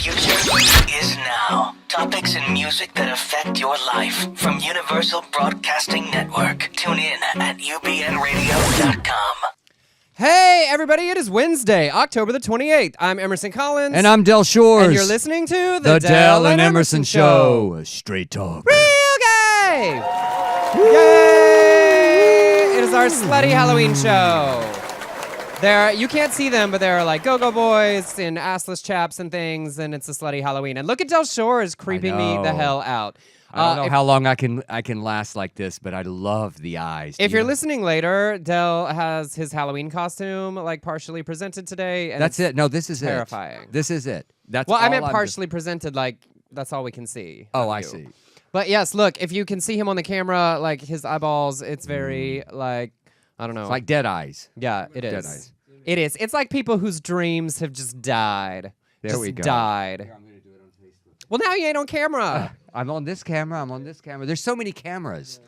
future is now. Topics and music that affect your life from Universal Broadcasting Network. Tune in at ubnradio.com. Hey, everybody, it is Wednesday, October the 28th. I'm Emerson Collins. And I'm Del Shores. And you're listening to The Del and Emerson Show. Straight talk. Real gay! Yay! It is our Slutty Halloween show. You can't see them, but there are like go-go boys and assless chaps and things, and it's a Slutty Halloween. And look at Del Shores creeping me the hell out. I don't know how long I can last like this, but I love the eyes. If you're listening later, Del has his Halloween costume like partially presented today. And that's it. No, this is terrifying. This is it. That's well, all I meant partially presented, like that's all we can see. Oh, I see. But yes, look, if you can see him on the camera, like his eyeballs, it's very like I don't know. It's like dead eyes. Yeah, it is. Dead eyes. It is. It's like people whose dreams have just died. There we go. Died. Here, I'm gonna do it on Facebook. Well, now you ain't on camera. I'm on this camera. I'm on this camera. There's so many cameras.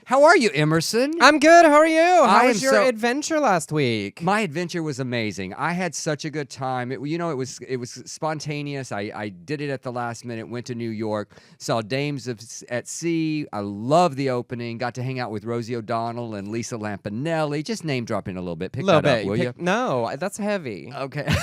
How are you, Emerson? I'm good. How are you? How was your so- adventure last week? My adventure was amazing. I had such a good time. It was spontaneous. I did it at the last minute. Went to New York, saw Dames at Sea. I love the opening. Got to hang out with Rosie O'Donnell and Lisa Lampanelli. Just name dropping a little bit. Pick that up, will you? No, that's heavy. Okay.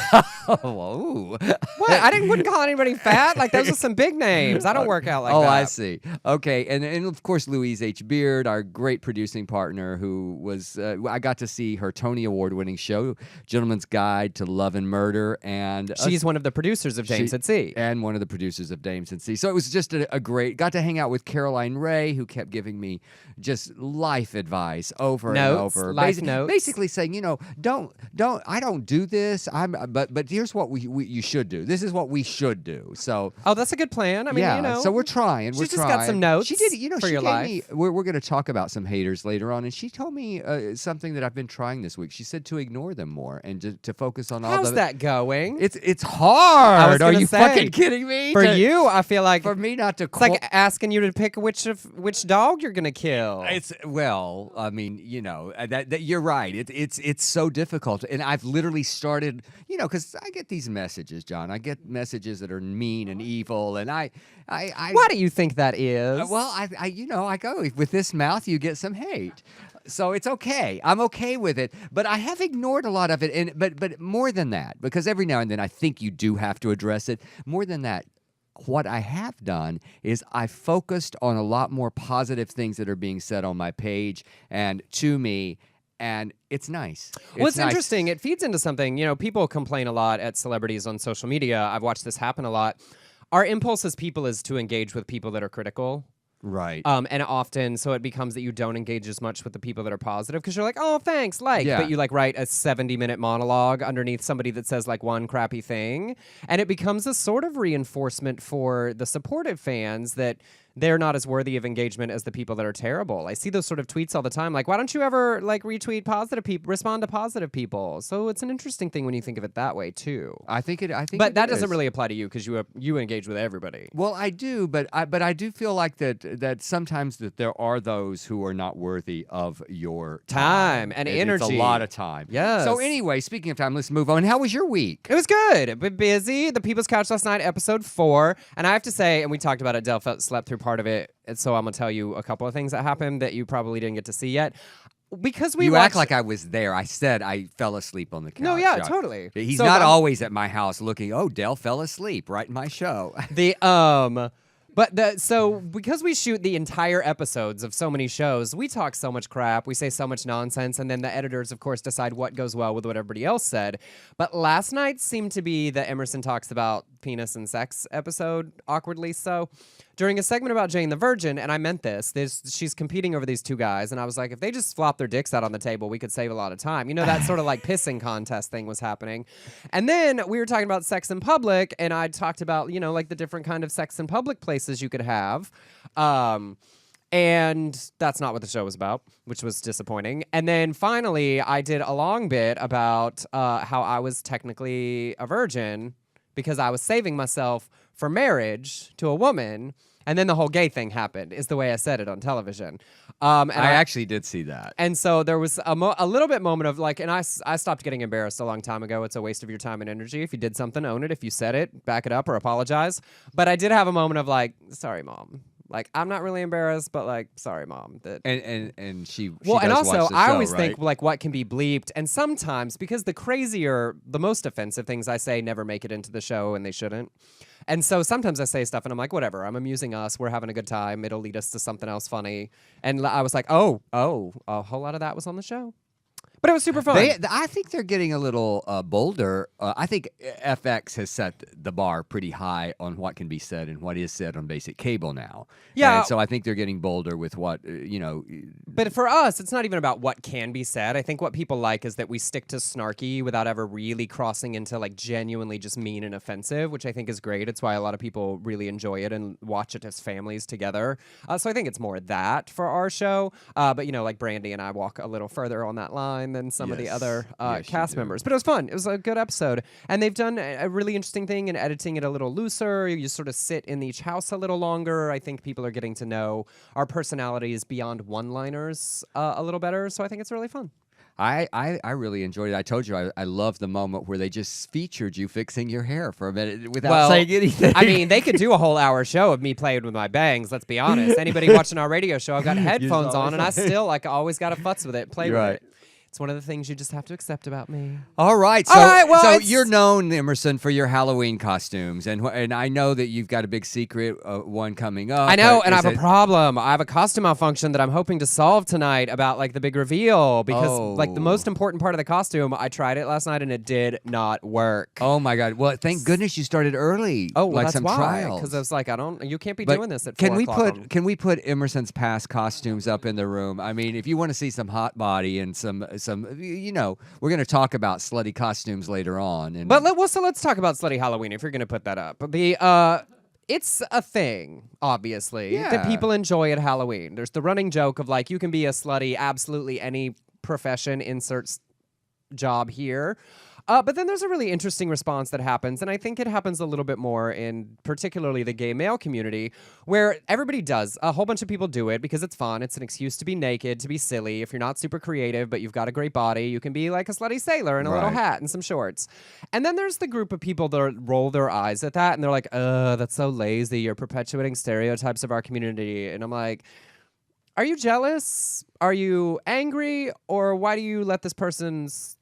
Whoa. What? I wouldn't call anybody fat. Like those are some big names. I don't work out like that. Oh, I see. Okay, and of course Louise H. Beard, our great producing partner, who was I got to see her Tony Award-winning show, Gentleman's Guide to Love and Murder, and she's one of the producers of Dames at Sea, and one of the producers of Dames at Sea. So it was just a great. Got to hang out with Caroline Ray, who kept giving me just life advice over and over. Life notes. Basically saying, don't. I don't do this. But here's what you should do. This is what we should do. So that's a good plan. I mean, yeah. So we're trying. She's just got some notes. She did. For she your gave life. me. We're going to talk about some haters later on, and she told me something that I've been trying this week. She said to ignore them more and to focus on all. How's that going? It's hard. Are you fucking kidding me? For you, I feel like for me not to. It's like asking you to pick which dog you're gonna kill. I mean, that you're right. It's so difficult, and I've literally started. Because I get these messages, John. I get messages that are mean and evil, and I Why do you think that is? Well, I go with this mouth, you get some hate. So it's okay. I'm okay with it. But I have ignored a lot of it. But more than that, because every now and then I think you do have to address it. More than that, what I have done is I focused on a lot more positive things that are being said on my page and to me. And it's nice. It's interesting. It feeds into something. People complain a lot at celebrities on social media. I've watched this happen a lot. Our impulse as people is to engage with people that are critical. Right. And often, so it becomes that you don't engage as much with the people that are positive because you're like, oh, thanks, Yeah. But you write a 70-minute monologue underneath somebody that says one crappy thing. And it becomes a sort of reinforcement for the supportive fans that they're not as worthy of engagement as the people that are terrible. I see those sort of tweets all the time. Like, why don't you ever retweet positive people, respond to positive people? So it's an interesting thing when you think of it that way too. But that doesn't really apply to you because you engage with everybody. Well, I do, but I do feel like that sometimes that there are those who are not worthy of your time and energy. It's a lot of time. Yes. So anyway, speaking of time, let's move on. How was your week? It was good. Been busy. The People's Couch last night, episode 4. And I have to say, and we talked about it, Del slept through part of it, and so I'm going to tell you a couple of things that happened that you probably didn't get to see yet. Because you act like I was there. I said I fell asleep on the couch. No, yeah, totally. He's not always at my house looking, Del fell asleep right in my show. So because we shoot the entire episodes of so many shows, we talk so much crap, we say so much nonsense, and then the editors, of course, decide what goes well with what everybody else said. But last night seemed to be the Emerson talks about penis and sex episode, awkwardly so. During a segment about Jane the Virgin, and I meant this, she's competing over these two guys, and I was like, if they just flop their dicks out on the table, we could save a lot of time. That sort of pissing contest thing was happening. And then we were talking about sex in public, and I talked about, the different kind of sex in public places you could have. And that's not what the show was about, which was disappointing. And then finally, I did a long bit about how I was technically a virgin because I was saving myself for marriage to a woman. And then the whole gay thing happened, is the way I said it on television. And I actually did see that. And so there was a little bit moment of like, and I stopped getting embarrassed a long time ago. It's a waste of your time and energy. If you did something, own it. If you said it, back it up or apologize. But I did have a moment of like, sorry, Mom. Like, I'm not really embarrassed, but like, sorry, Mom. That And she well, does and also, watch the I show, always right? think like what can be bleeped, and sometimes because the most offensive things I say never make it into the show, and they shouldn't. And so sometimes I say stuff, and I'm like, whatever. I'm amusing us. We're having a good time. It'll lead us to something else funny. And I was like, oh, a whole lot of that was on the show. But it was super fun. I think they're getting a little bolder. I think FX has set the bar pretty high on what can be said and what is said on basic cable now. Yeah. And so I think they're getting bolder with what, But for us, it's not even about what can be said. I think what people like is that we stick to snarky without ever really crossing into like genuinely just mean and offensive, which I think is great. It's why a lot of people really enjoy it and watch it as families together. So I think it's more that for our show. But, like Brandy and I walk a little further on that line than some of the other cast members. But it was fun. It was a good episode. And they've done a really interesting thing in editing it a little looser. You sort of sit in each house a little longer. I think people are getting to know our personalities beyond one-liners a little better. So I think it's really fun. I really enjoyed it. I told you I love the moment where they just featured you fixing your hair for a minute without saying anything. I mean, they could do a whole hour show of me playing with my bangs, let's be honest. Anybody watching our radio show, I've got headphones on, and I still always got to futz with it, play with it. It's one of the things you just have to accept about me. All right. So you're known, Emerson, for your Halloween costumes. And I know that you've got a big secret one coming up. I know, and I have a problem. I have a costume malfunction that I'm hoping to solve tonight about like the big reveal. Because like the most important part of the costume, I tried it last night and it did not work. Oh my God. Well, thank goodness you started early. Oh, well, like that's some why. trials. Because I was like, you can't be doing this at 4 o'clock. Can we put Emerson's past costumes up in the room? I mean, if you want to see some hot body and some we're going to talk about slutty costumes later on. But let's talk about Slutty Halloween if you're going to put that up. It's a thing, obviously, that people enjoy at Halloween. There's the running joke of like, you can be a slutty, absolutely any profession, inserts job here. But then there's a really interesting response that happens, and I think it happens a little bit more in particularly the gay male community, where everybody does. A whole bunch of people do it because it's fun. It's an excuse to be naked, to be silly. If you're not super creative, but you've got a great body, you can be like a slutty sailor in a little hat and some shorts. And then there's the group of people that roll their eyes at that, and they're like, that's so lazy. You're perpetuating stereotypes of our community. And I'm like, are you jealous? Are you angry? Or why do you let this person's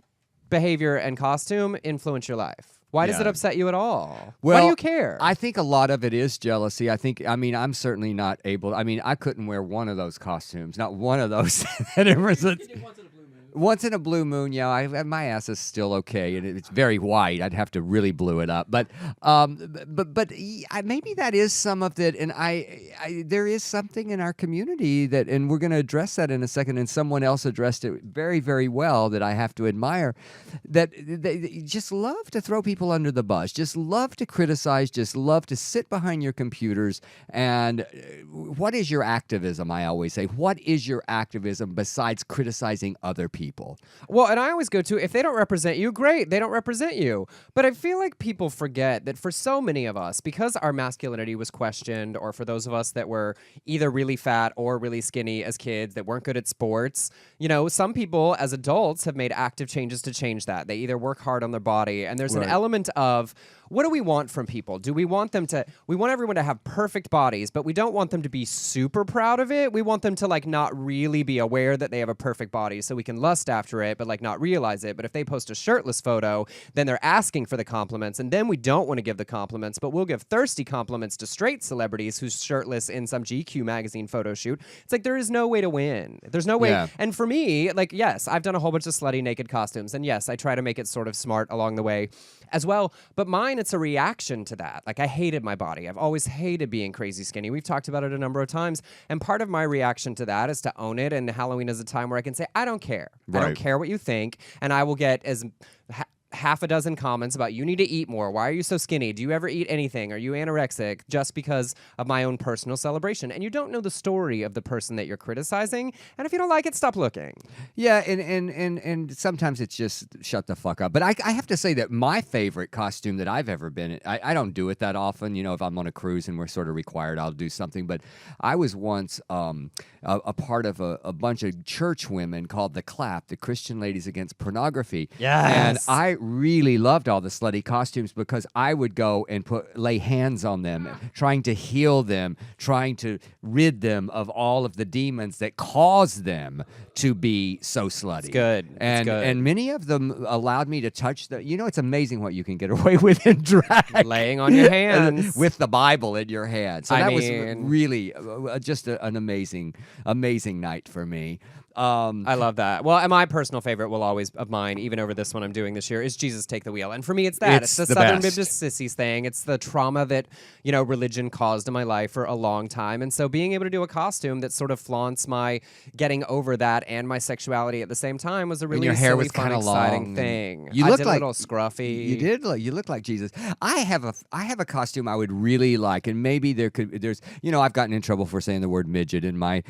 behavior and costume influence your life? Why does it upset you at all? Well, why do you care? I think a lot of it is jealousy. I'm certainly not able. I couldn't wear one of those costumes. Not one of those. Once in a blue moon, my ass is still okay, and it's very white. I'd have to really blue it up, but maybe that is some of it. And there is something in our community that, and we're going to address that in a second. And someone else addressed it very, very well that I have to admire. That they just love to throw people under the bus, just love to criticize, just love to sit behind your computers. And what is your activism? I always say, what is your activism besides criticizing other people? Well, and I always go to, if they don't represent you, great, they don't represent you. But I feel like people forget that for so many of us, because our masculinity was questioned, or for those of us that were either really fat or really skinny as kids that weren't good at sports, some people as adults have made active changes to change that. They either work hard on their body, and there's an element of, what do we want from people? We want everyone to have perfect bodies, but we don't want them to be super proud of it. We want them to like not really be aware that they have a perfect body, so we can lust after it, but like not realize it. But if they post a shirtless photo, then they're asking for the compliments, and then we don't want to give the compliments, but we'll give thirsty compliments to straight celebrities who's shirtless in some GQ magazine photo shoot. It's like, there is no way to win. There's no way. Yeah. And for me, like, yes, I've done a whole bunch of slutty naked costumes, and yes, I try to make it sort of smart along the way as well. But mine, it's a reaction to that. Like, I hated my body. I've always hated being crazy skinny. We've talked about it a number of times. And part of my reaction to that is to own it. And Halloween is a time where I can say, I don't care. Right. I don't care what you think. And I will get half a dozen comments about you need to eat more. Why are you so skinny? Do you ever eat anything? Are you anorexic? Just because of my own personal celebration. And you don't know the story of the person that you're criticizing. And if you don't like it, stop looking. Yeah, and sometimes it's just shut the fuck up. But I have to say that my favorite costume that I've ever been in, I don't do it that often. You know, if I'm on a cruise and we're sort of required, I'll do something. But I was once a part of a bunch of church women called the CLAP, the Christian Ladies Against Pornography. Yes. And I really loved all the slutty costumes because I would go and lay hands on them, trying to heal them, trying to rid them of all of the demons that cause them to be so slutty. It's good. And many of them allowed me to touch the. You know, it's amazing what you can get away with in drag. Laying on your hands. With the Bible in your hand. So that was mean, really just an amazing night for me. I love that. Well, and my personal favorite will always of mine, even over this one I'm doing this year, is Jesus Take the Wheel. And for me, it's that. It's the Southern Baptist Sissies thing. It's the trauma that, you know, religion caused in my life for a long time. And so being able to do a costume that sort of flaunts my getting over that and my sexuality at the same time was a really your hair silly, was fun, exciting thing. You I look did like a little scruffy. You did. You look like Jesus. I have a costume I would really like, and maybe there's you know, I've gotten in trouble for saying the word midget in my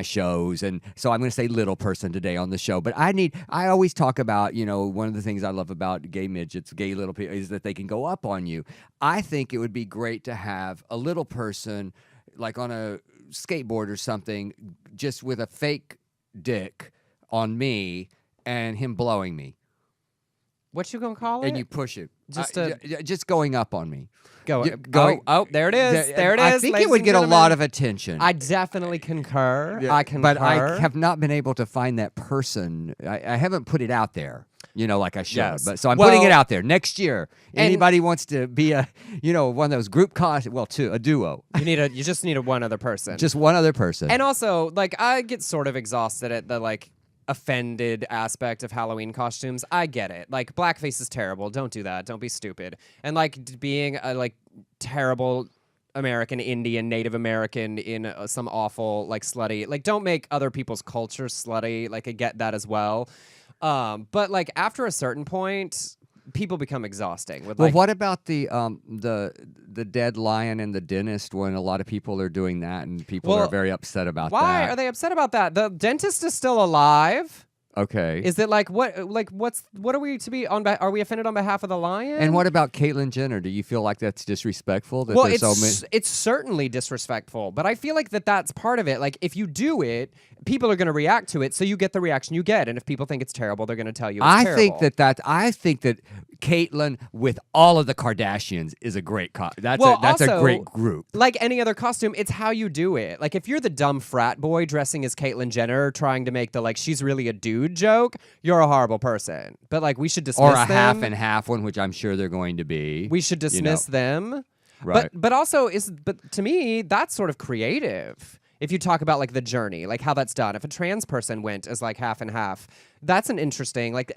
shows, and so I'm going to say little person today on the show. But I always talk about, you know, one of the things I love about gay midgets, gay little people, is that they can go up on you. I think it would be great to have a little person like on a skateboard or something, just with a fake dick on me and him blowing me. What you gonna call it? And you push it. Just just going up on me. Oh, there it is. There it is. I think it would get a lot of attention. I definitely concur. Yeah, I concur. But I have not been able to find that person. I haven't put it out there, you know, like I should. Yes. But so I'm putting it out there. Next year, anybody wants to be one of those group costumes, a duo. You just need one other person. Just one other person. And also, like, I get sort of exhausted at the, like, offended aspect of Halloween costumes. I get it. Like, blackface is terrible. Don't do that. Don't be stupid. And, like, being a, like, terrible American Indian, Native American in some awful, like, slutty, like, don't make other people's culture slutty. Like, I get that as well. But, like, after a certain point, people become exhausting. With, well, like, what about the dead lion and the dentist, when a lot of people are doing that and people are very upset about that? Why are they upset about that? The dentist is still alive. Okay. Is it like what are we to be on? Are we offended on behalf of the lion? And what about Caitlyn Jenner? Do you feel like that's disrespectful? That Well, there's so many? it's certainly disrespectful, but I feel like that's part of it. Like, if you do it, people are going to react to it, so you get the reaction you get. And if people think it's terrible, they're going to tell you it's terrible. I think that Caitlyn with all of the Kardashians is a great that's also, a great group. Like any other costume, it's how you do it. Like, if you're the dumb frat boy dressing as Caitlyn Jenner, trying to make the, like, she's really a dude joke, you're a horrible person. But, like, we should dismiss them. Or a half and half one, which I'm sure they're going to be. We should dismiss them. Right. But also but to me, that's sort of creative. If you talk about, like, the journey, like how that's done. If a trans person went as, like, half and half, that's an interesting, like,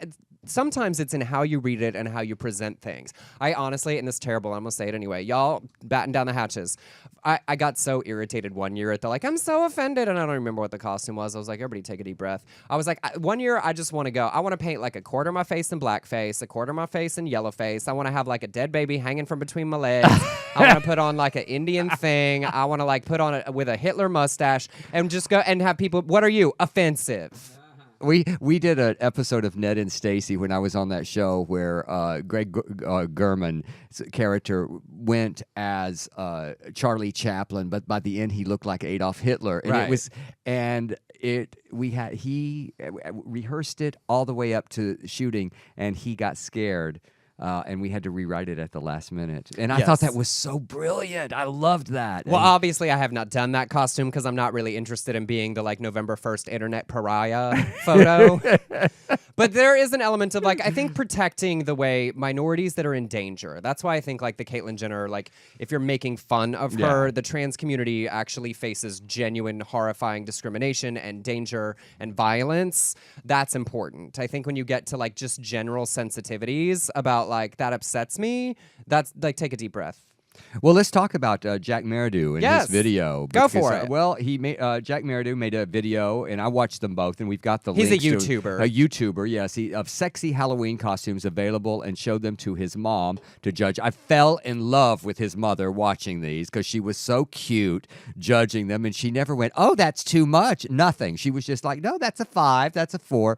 sometimes it's in how you read it and how you present things. I honestly, and this is terrible, I'm gonna say it anyway, y'all batten down the hatches. I got so irritated one year at the, like, I'm so offended, and I don't remember what the costume was. I was like, everybody take a deep breath. I was like, one year I just want to go. I want to paint, like, a quarter of my face in blackface, a quarter of my face in yellow face. I want to have, like, a dead baby hanging from between my legs. I want to put on, like, an Indian thing. I want to, like, put on it with a Hitler mustache and just go and have people, what are you? Offensive. We did an episode of Ned and Stacy when I was on that show where Greg German's character went as Charlie Chaplin, but by the end he looked like Adolf Hitler, and he rehearsed it all the way up to shooting, and he got scared. And we had to rewrite it at the last minute. And I thought that was so brilliant. I loved that. Well, obviously, I have not done that costume because I'm not really interested in being the, like, November 1st internet pariah photo. But there is an element of, like, I think protecting the way minorities that are in danger. That's why I think, like, the Caitlyn Jenner, like, if you're making fun of her, the trans community actually faces genuine, horrifying discrimination and danger and violence. That's important. I think when you get to, like, just general sensitivities about, like, that upsets me, that's, like, take a deep breath. Well, let's talk about Jack Meridew and Yes. his video. Go for it. Well, he made Jack Meridew made a video, and I watched them both, and we've got the He's a links to YouTuber. a YouTuber, yes, of sexy Halloween costumes available, and showed them to his mom to judge. I fell in love with his mother watching these because she was so cute judging them, and she never went, "Oh, that's too much." Nothing. She was just like, "No, that's a 5. That's a 4."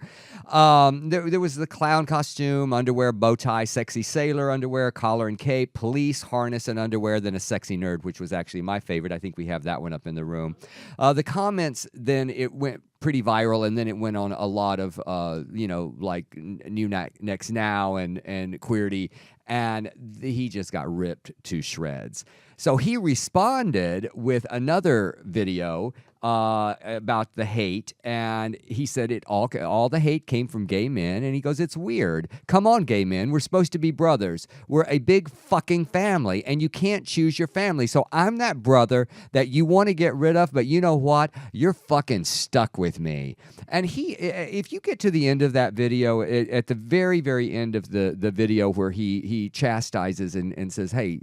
There was the clown costume, underwear, bow tie, sexy sailor underwear, collar and cape, police harness and underwear, then a sexy nerd, which was actually my favorite. I think we have that one up in the room. The comments, then it went pretty viral, and then it went on a lot of, like New Next Now and Queerty, and he just got ripped to shreds. So he responded with another video about the hate, and he said all the hate came from gay men, and he goes, "It's weird. Come on, gay men. We're supposed to be brothers. We're a big fucking family, and you can't choose your family. So I'm that brother that you want to get rid of, but you know what? You're fucking stuck with me." And if you get to the end of that video, at the very, very end of the video where he chastises and says, "Hey,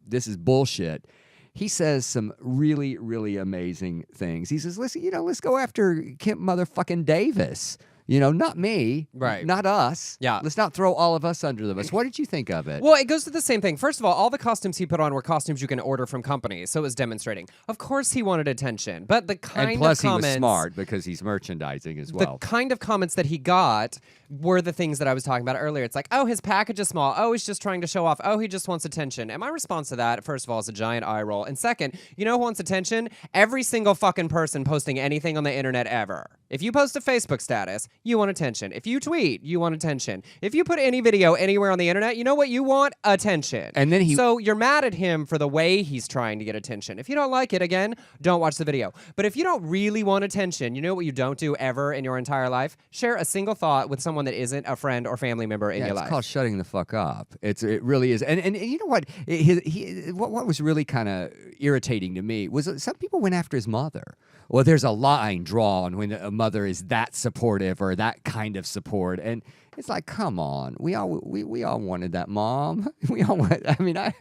this is bullshit," he says some really, really amazing things. He says, "Listen, let's go after Kim motherfucking Davis. Not me. Right. Not us. Yeah. Let's not throw all of us under the bus." What did you think of it? Well, it goes to the same thing. First of all the costumes he put on were costumes you can order from companies, so it was demonstrating. Of course he wanted attention, but the kind and plus of comments... he was smart because he's merchandising as well. The kind of comments that he got were the things that I was talking about earlier. It's like, oh, his package is small. Oh, he's just trying to show off. Oh, he just wants attention. And my response to that, first of all, is a giant eye roll. And second, you know who wants attention? Every single fucking person posting anything on the internet ever. If you post a Facebook status, you want attention. If you tweet, you want attention. If you put any video anywhere on the internet, you know what you want? Attention. And then So you're mad at him for the way he's trying to get attention. If you don't like it, again, don't watch the video. But if you don't really want attention, you know what you don't do ever in your entire life? Share a single thought with someone that isn't a friend or family member in your life. It's called shutting the fuck up. It really is. And you know what? What was really kind of irritating to me was that some people went after his mother. Well, there's a line drawn when a mother is that supportive or that kind of support, and it's like, come on, we all wanted that mom. I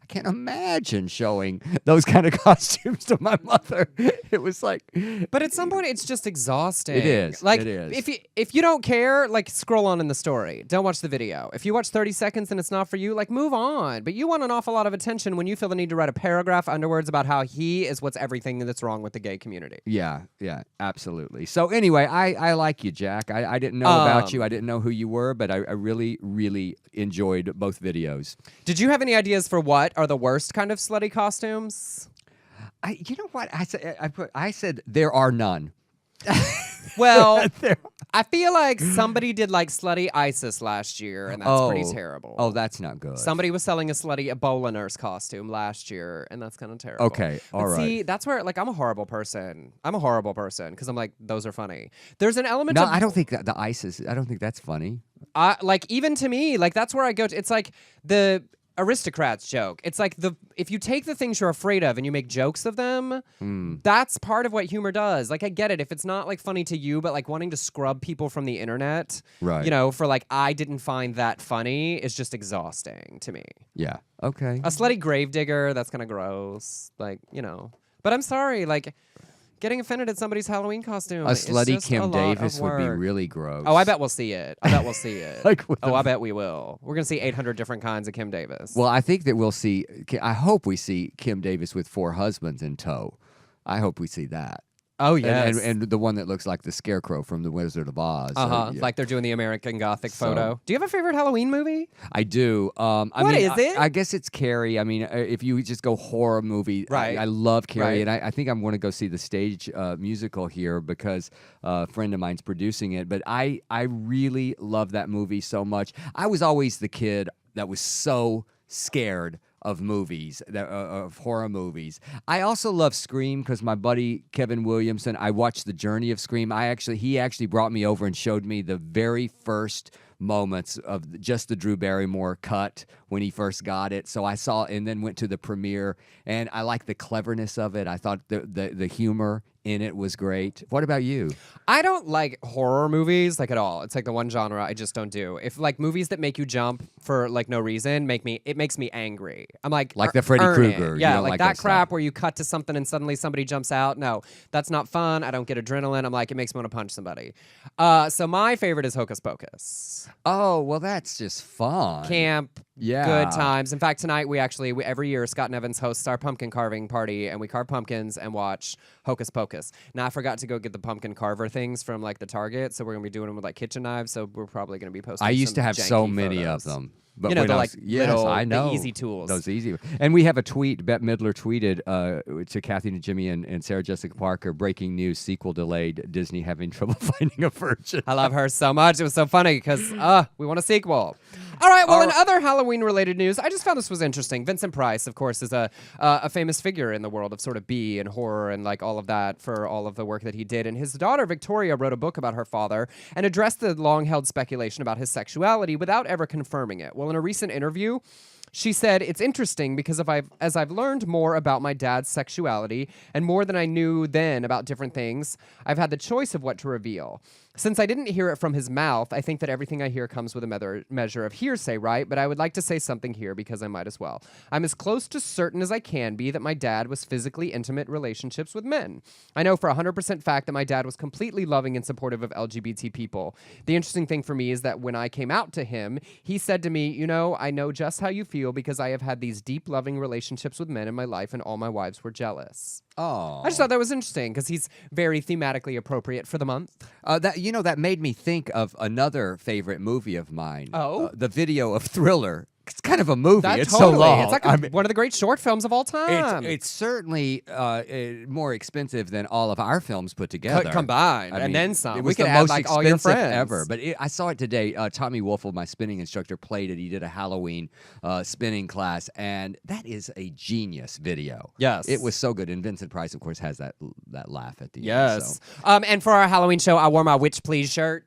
can't imagine showing those kind of costumes to my mother. It was like, but at some point, it's just exhausting. It is. Like, it is. if you don't care, like, scroll on in the story. Don't watch the video. If you watch 30 seconds and it's not for you, like, move on. But you want an awful lot of attention when you feel the need to write a paragraph underwords about how he is what's everything that's wrong with the gay community. Yeah, absolutely. So anyway, I like you, Jack. I didn't know about you. I didn't know who you were, but I really, really enjoyed both videos. Did you have any ideas for what are the worst kind of slutty costumes? You know what? I said there are none. Well, I feel like somebody did like Slutty ISIS last year, and that's pretty terrible. Oh, that's not good. Somebody was selling a slutty Ebola nurse costume last year, and that's kind of terrible. Okay, all right. See, that's where, like, I'm a horrible person. Because I'm like, those are funny. There's an element No, of... I don't think that the ISIS, I don't think that's funny. like, even to me, like, that's where I go to... It's like the... aristocrats joke. It's like if you take the things you're afraid of and you make jokes of them, that's part of what humor does. Like, I get it if it's not like funny to you, but like wanting to scrub people from the internet, right? For like, I didn't find that funny is just exhausting to me. Yeah. Okay. A slutty gravedigger, that's kind of gross. Like, but I'm sorry, like. Getting offended at somebody's Halloween costume. A slutty just Kim a lot Davis of would be work. really gross. Oh, I bet we'll see it. Like I bet we will. We're going to see 800 different kinds of Kim Davis. Well, I think that we'll see, I hope we see Kim Davis with 4 husbands in tow. I hope we see that. Oh, yes. And the one that looks like the Scarecrow from The Wizard of Oz. Uh-huh. Yeah. Like they're doing the American Gothic photo. Do you have a favorite Halloween movie? I do. What is it? I guess it's Carrie. I mean, if you just go horror movie, right. I love Carrie, right. and I think I'm going to go see the stage musical here because a friend of mine's producing it. But I really love that movie so much. I was always the kid that was so scared of movies, of horror movies. I also love Scream because my buddy Kevin Williamson, I watched the journey of Scream. He actually brought me over and showed me the very first moments of just the Drew Barrymore cut when he first got it. So I saw and then went to the premiere, and I like the cleverness of it. I thought the humor in it was great. What about you? I don't like horror movies like at all. It's like the one genre I just don't do. If like movies that make you jump for like no reason it makes me angry. I'm like Like the Freddy earn Krueger. it. You Yeah, don't like like that that crap stuff. where you cut to something and suddenly somebody jumps out. No, that's not fun. I don't get adrenaline. I'm like, it makes me want to punch somebody. So my favorite is Hocus Pocus. Oh, well, that's just fun. Camp. Yeah. Good times. In fact, tonight we every year Scott and Evans hosts our pumpkin carving party, and we carve pumpkins and watch Hocus Pocus. Now I forgot to go get the pumpkin carver things from like the Target, so we're gonna be doing them with like kitchen knives. So we're probably gonna be posting. I used some to have so janky many photos. of them. But You know, when the I like was, yes, little, I know. the easy tools. Those easy. And we have a tweet. Bette Midler tweeted to Kathy and Jimmy and Sarah Jessica Parker, breaking news, sequel delayed, Disney having trouble finding a virgin. I love her so much. It was so funny because we want a sequel. All right. Well, in other Halloween-related news, I just found this was interesting. Vincent Price, of course, is a famous figure in the world of sort of B and horror and like all of that for all of the work that he did. And his daughter Victoria wrote a book about her father and addressed the long-held speculation about his sexuality without ever confirming it. Well, in a recent interview, she said, "It's interesting because as I've learned more about my dad's sexuality and more than I knew then about different things, I've had the choice of what to reveal. Since I didn't hear it from his mouth, I think that everything I hear comes with a measure of hearsay, right? But I would like to say something here because I might as well. I'm as close to certain as I can be that my dad was physically intimate relationships with men. I know for 100% fact that my dad was completely loving and supportive of LGBT people. The interesting thing for me is that when I came out to him, he said to me, you know, I know just how you feel because I have had these deep loving relationships with men in my life and all my wives were jealous." Oh. I just thought that was interesting because he's very thematically appropriate for the month. That made me think of another favorite movie of mine. Oh? The video of Thriller. It's kind of a movie. It's Totally. so long. It's like one of the great short films of all time. It's certainly more expensive than all of our films put together. Combined, I and mean, then some. It We was could the add most like all your expensive friends ever. But I saw it today. Tommy Wolfle, my spinning instructor, played it. He did a Halloween spinning class, and that is a genius video. Yes. It was so good. And Vincent Price, of course, has that laugh at the end. Yes. So. And for our Halloween show, I wore my Witch Please shirt.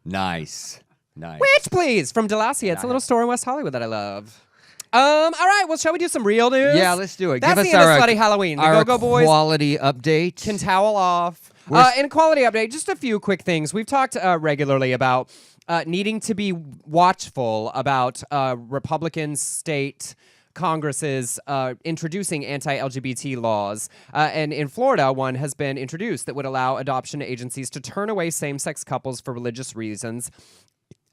Nice. Witch Please from Delacia. It's a little store in West Hollywood that I love. All right. Well, shall we do some real news? Yeah, let's do it. That's Give the us end our of Slutty Halloween. The our Go-Go Boys quality update. can towel off. In quality update, just a few quick things. We've talked regularly about needing to be watchful about Republican state Congresses introducing anti-LGBT laws. And in Florida, one has been introduced that would allow adoption agencies to turn away same-sex couples for religious reasons,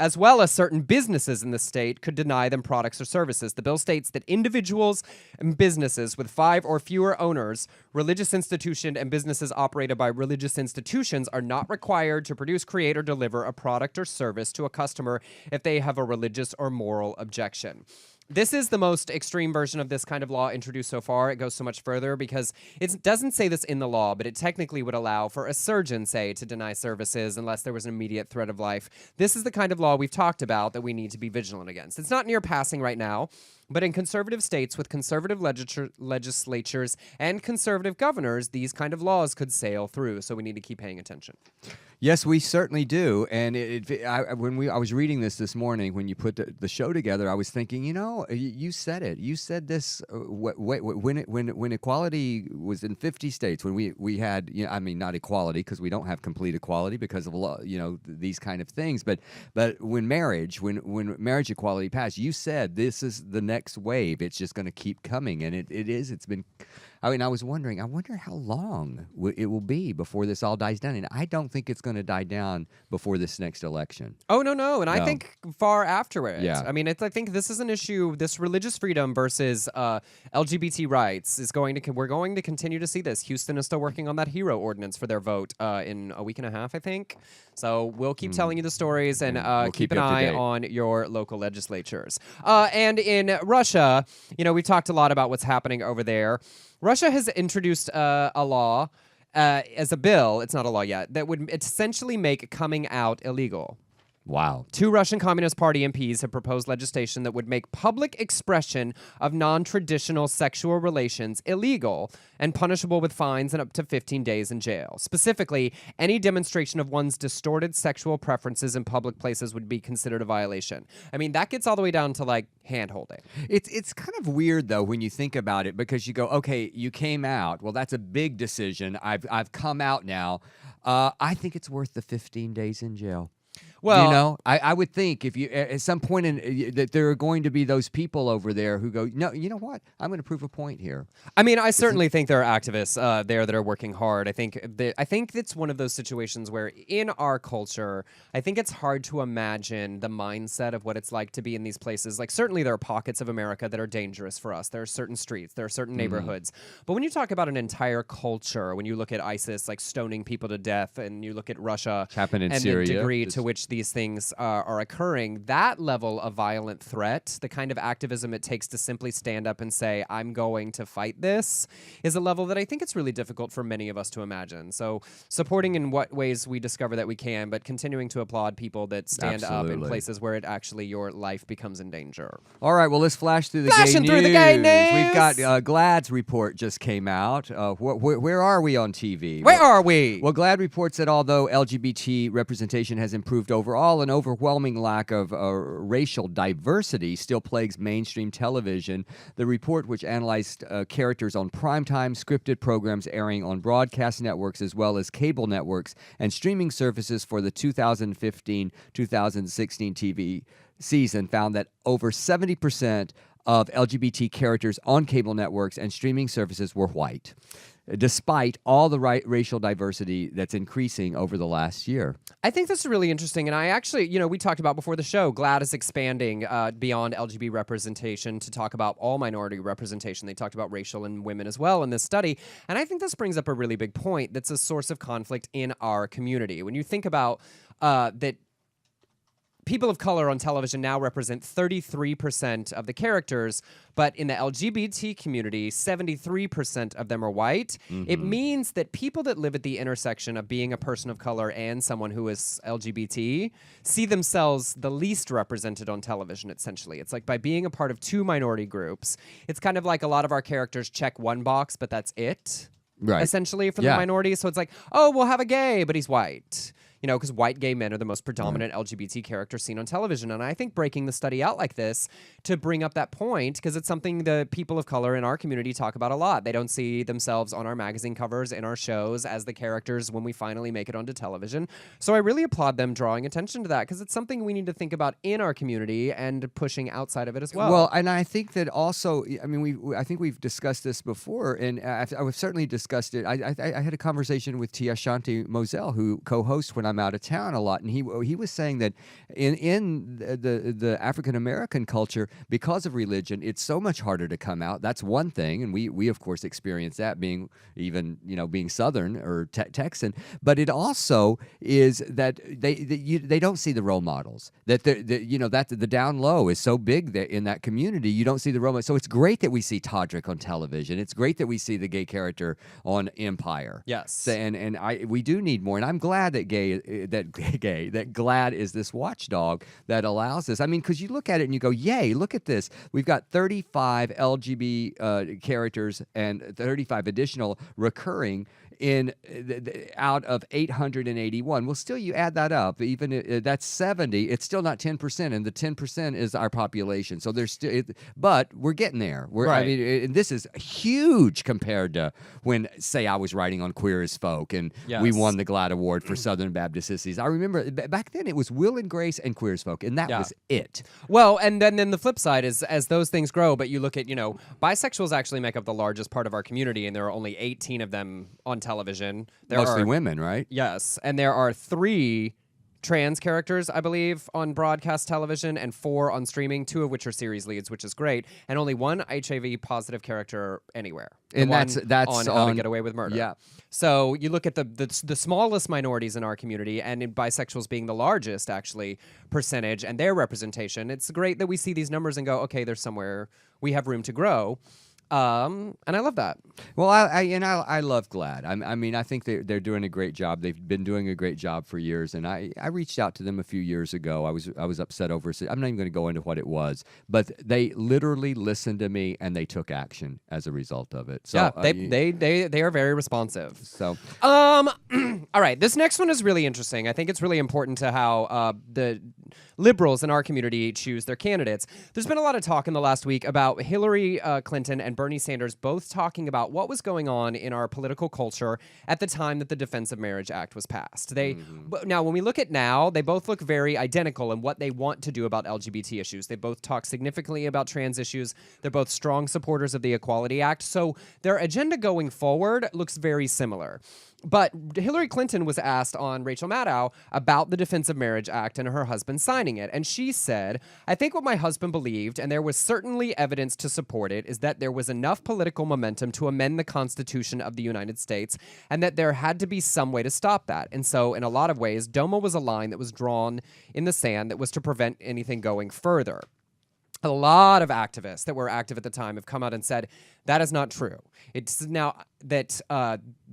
as well as certain businesses in the state could deny them products or services. The bill states that individuals and businesses with 5 or fewer owners, religious institutions, and businesses operated by religious institutions are not required to produce, create, or deliver a product or service to a customer if they have a religious or moral objection. This is the most extreme version of this kind of law introduced so far. It goes so much further because it doesn't say this in the law, but it technically would allow for a surgeon, say, to deny services unless there was an immediate threat of life. This is the kind of law we've talked about that we need to be vigilant against. It's not near passing right now, but in conservative states with conservative legislatures and conservative governors, these kind of laws could sail through, so we need to keep paying attention. Yes, we certainly do. And I was reading this morning when you put the show together, I was thinking, you said it. You said this when equality was in 50 states, when we had, not equality because we don't have complete equality because of these kind of things, but when marriage equality passed, you said this is the next wave. It's just going to keep coming, and it is. It's been. I was wondering. I wonder how long it will be before this all dies down, and I don't think it's going to die down before this next election. Oh no, and I think far after it. Yeah. I mean, I think this is an issue. This religious freedom versus LGBT rights is we're going to continue to see this. Houston is still working on that HERO ordinance for their vote in a week and a half, I think. So we'll keep telling you the stories and we'll keep keep an you up to eye date. on your local legislatures. And in Russia, we've talked a lot about what's happening over there. Russia has introduced a law as a bill, it's not a law yet, that would essentially make coming out illegal. Wow. 2 Russian Communist Party MPs have proposed legislation that would make public expression of non-traditional sexual relations illegal and punishable with fines and up to 15 days in jail. Specifically, any demonstration of one's distorted sexual preferences in public places would be considered a violation. I mean, that gets all the way down to like hand-holding. It's kind of weird though when you think about it, because you go, okay, you came out. Well, that's a big decision. I've come out now. I think it's worth the 15 days in jail. Well, you know, I would think if you at some point that there are going to be those people over there who go, no, you know what? I'm going to prove a point here. I mean, I certainly think there are activists there that are working hard. I think it's one of those situations where in our culture, I think it's hard to imagine the mindset of what it's like to be in these places. Like, certainly there are pockets of America that are dangerous for us. There are certain streets, there are certain neighborhoods. But when you talk about an entire culture, when you look at ISIS, like stoning people to death, and you look at Russia Happened in and Syria. the degree to which these things are occurring, that level of violent threat, the kind of activism it takes to simply stand up and say, I'm going to fight this, is a level that I think it's really difficult for many of us to imagine. So supporting in what ways we discover that we can, but continuing to applaud people that stand up in places where it actually your life becomes in danger. All right, well, let's flash through the Flashing gay through news. the gay news. We've got GLAAD's report just came out. Where are we on TV? Where are we? Well, GLAAD reports that although LGBT representation has improved overall, an overwhelming lack of racial diversity still plagues mainstream television. The report, which analyzed characters on primetime scripted programs airing on broadcast networks as well as cable networks and streaming services for the 2015-2016 TV season, found that over 70% of LGBT characters on cable networks and streaming services were white, despite all the racial diversity that's increasing over the last year. I think this is really interesting, and I actually, we talked about before the show, GLAAD is expanding beyond LGBT representation to talk about all minority representation. They talked about racial and women as well in this study, and I think this brings up a really big point that's a source of conflict in our community. When you think about that people of color on television now represent 33% of the characters, but in the LGBT community, 73% of them are white. It means that people that live at the intersection of being a person of color and someone who is LGBT see themselves the least represented on television, essentially. It's like by being a part of 2 minority groups, it's kind of like a lot of our characters check one box, but that's it. Right. Essentially, for the minorities. So it's like, oh, we'll have a gay, but he's white. Because white gay men are the most predominant LGBT characters seen on television. And I think breaking the study out like this to bring up that point, because it's something the people of color in our community talk about a lot. They don't see themselves on our magazine covers, in our shows, as the characters when we finally make it onto television. So I really applaud them drawing attention to that, because it's something we need to think about in our community and pushing outside of it as well. Well, and I think that also, I mean, I think we've discussed this before, and I've certainly discussed it. I had a conversation with Tia Shanti Moselle, who co-hosts when I'm out of town a lot, and he was saying that in the African American culture, because of religion, it's so much harder to come out. That's one thing, and we of course experience that being being Southern or Texan. But it also is that they don't see the role models. That the down low is so big that in that community you don't see the role models. So it's great that we see Todrick on television. It's great that we see the gay character on Empire. Yes, so, and we do need more, and I'm glad that that GLAAD is this watchdog that allows this. I mean, because you look at it and you go, yay, look at this. We've got 35 LGBT characters and 35 additional recurring in out of 881. Well, still, you add that up, even that's 70. It's still not 10%, and the 10% is our population. So there's still, but we're getting there. Right. I mean, this is huge compared to when, say, I was writing on Queer as Folk, and we won the GLAAD Award for Southern Baptist Sissies. I remember back then it was Will and Grace and Queer as Folk, and that was it. Well, and then the flip side is, as those things grow, but you look at, bisexuals actually make up the largest part of our community, and there are only 18 of them on television. Mostly women, right? Yes, and there are 3 trans characters, I believe, on broadcast television, and 4 on streaming, 2 of which are series leads, which is great, and only 1 HIV positive character anywhere. And that's on How to Get Away with Murder. Yeah. So you look at the smallest minorities in our community, and in bisexuals being the largest, actually, percentage, and their representation. It's great that we see these numbers and go, okay, there's somewhere we have room to grow. And I love that. Well, I love GLAAD. I mean, I think they're doing a great job. They've been doing a great job for years, and I reached out to them a few years ago. I was upset over it. I'm not even going to go into what it was, but they literally listened to me and they took action as a result of it. So they are very responsive. So all right, this next one is really interesting. I think it's really important to how the liberals in our community choose their candidates. There's been a lot of talk in the last week about Hillary Clinton and Bernie Sanders both talking about what was going on in our political culture at the time that the Defense of Marriage Act was passed. Now, when we look at now, they both look very identical in what they want to do about LGBT issues. They both talk significantly about trans issues. They're both strong supporters of the Equality Act. So their agenda going forward looks very similar. But Hillary Clinton was asked on Rachel Maddow about the Defense of Marriage Act and her husband signing it. And she said, I think what my husband believed, and there was certainly evidence to support it, is that there was enough political momentum to amend the Constitution of the United States and that there had to be some way to stop that. And so in a lot of ways, DOMA was a line that was drawn in the sand that was to prevent anything going further. A lot of activists that were active at the time have come out and said that is not true. It's now that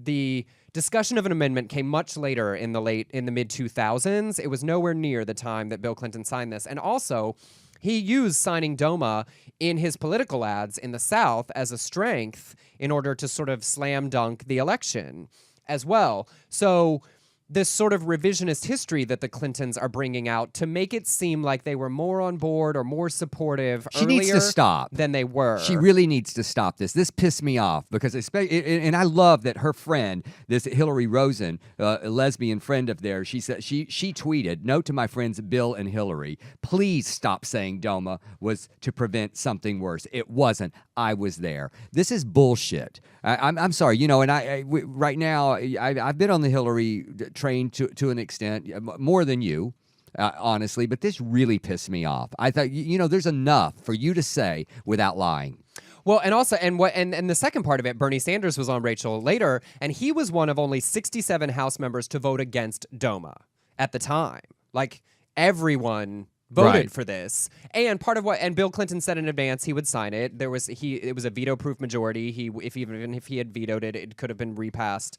the discussion of an amendment came much later in the mid 2000s. It was nowhere near the time that Bill Clinton signed this. And also, he used signing DOMA in his political ads in the South as a strength in order to sort of slam dunk the election as well. So this sort of revisionist history that the Clintons are bringing out to make it seem like they were more on board or more supportive she needs to stop. Than they were. She really needs to stop this. This pissed me off because, and I love that her friend, this Hillary Rosen, a lesbian friend of theirs, she said she tweeted, "Note to my friends Bill and Hillary, please stop saying DOMA was to prevent something worse. It wasn't. I was there. This is bullshit. I'm sorry, you know, and right now I've been on the Hillary train to an extent, more than you, honestly, but this really pissed me off. I thought, you know, there's enough for you to say without lying. Well, and also, and the second part of it, Bernie Sanders was on Rachel later, and he was one of only 67 House members to vote against DOMA at the time. Like, everyone voted for this, and part of what, and Bill Clinton said in advance he would sign it. It was a veto-proof majority. Even if he had vetoed it, it could have been repassed